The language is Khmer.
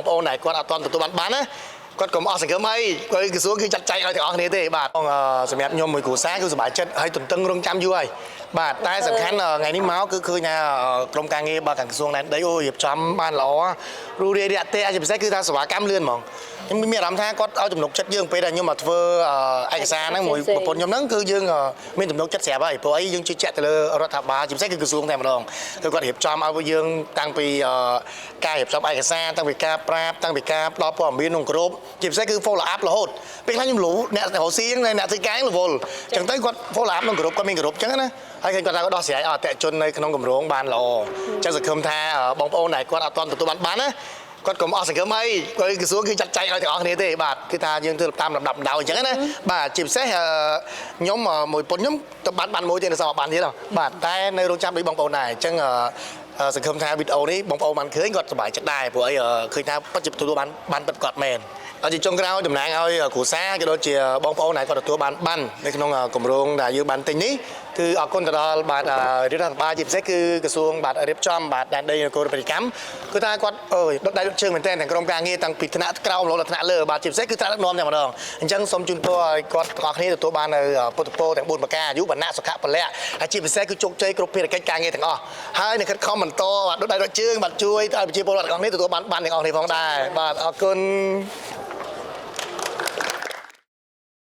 ប្អូនដែលគាត់អត់ទាន់ទទួលបានណាគាត់កុំអស់សង្ឃឹមអីគាត់ក្រសួងគឺចាត់ចែងឲ្យទាំងអស់គ្នាទេបាទសម្រាប់ខ្ញុំមួយគ្រួសារគឺសប្បាយចិត្តហើយទន្ទឹងរង់ចាំយូរហើយបាទតែសំខាន់ថ្ងៃនេះមកគឺឃើញថាក្រុមការងាររបស់ក្រសួងដែនដីអូរៀបចំបានល្អរួសរាយរាក់ទាក់ជាពិសេសគឺថាសេវាកម្មលឿនហ្មងខ្ញុំមានអារម្មណ៍ថាគាត់ឲ្យទំនុកចិត្តយើងពេលដែលខ្ញុំមកធ្វើឯកសារហ្នឹងមួយប្រពន្ធខ្ញុំហ្នឹងគឺយើងមានទំនុកចិត្តស្រាប់ហើយព្រោះអីយើងជឿជាក់ទៅលើរដ្ឋាភិបាលជាពិសេសគឺក្រសួងតែម្ដងគឺគាត់រៀបចំឲ្យយើងតាំងពីការរៀបចំឯកសារតាំងពីការប្រាប់តាំងពីការផ្ដល់ព័ត៌មានក្នុងក្រុមជាពិសេសគឺ follow up រហូតពេលខ្លះខ្ញុំលូអ្នករកស៊ីហ្នឹងអ្នកធ្វើការរវល់អញ្ចឹងទៅគាត់ follow up ក្នុងក្រុមគាត់មានក្រុមអញ្ចឹងណាហើយគាត់ថាគាត់ដោះស្រាយអតិថិជននៅក្នុងគម្រោងបានល្អអញ្ចឹងសង្ឃឹមថាបងប្អូនដែលគាត់អត់ទាន់ទទួលបានណាគាត់កុំអស់សង្ឃឹមអីគាត់ក្រសួងគឺចាត់ចែងឲ្យទាំងអស់គ្នាទេបាទគឺថាយើងធ្វើតាមលំដាប់លំដោយអញ្ចឹងណាបាទជាពិសេសខ្ញុំមួយពុនខ្ញុំទៅបានមួយទៀតនៅសមបានទៀតបាទតែនៅរងចាំដូចបងប្អូនដែរអញ្ចឹងសង្ឃឹមថាវីដេអូនេះបងប្អូនបានឃើញគាត់សប្បាយចិត្តដែរព្រោះអីឃើញថាពិតជាទទួលបានពិតគាត់មែនជាចុងក្រោយតំណាងឲ្យគ្រួសារក៏ដូចជាបងប្អូនដែលគាត់ទទួលបាននៅក្នុងគម្រោងដែលយើងបានទិញនេះគឺអរគុណទៅដល់បាទរដ្ឋាភិបាលជាពិសេសគឺក្រសួងបាទរៀបចំបាទដែនដីនគរពាណិជ្ជកម្មគឺថាគាត់ដុតដៃដុតជើងមែនទែនទាំងក្រុមការងារតាំងពីថ្នាក់ក្រោមរហូតដល់ថ្នាក់លើបាទជាពិសេសគឺថ្នាក់ដឹកនាំតែម្ដងអញ្ចឹងសូមជូនពរឲ្យគាត់ទាំងអស់គ្នាទទួលបាននៅពុទ្ធពរទាំង4ប្រការអាយុវណ្ណៈសុខៈពលៈហើយជាពិសេសគឺជោគជ័យគ្រប់ភារកិច្ចការងារទាំងអស់ហើយនឹងខិតខំបន្តបាទដុតដៃដុតជើងបាទជួយឲ្យប្រជាពលរដ្ឋទាំងអស់គ្នាទទួលបានទាំងអស់គ្នាផងដែរបាទអរគុណ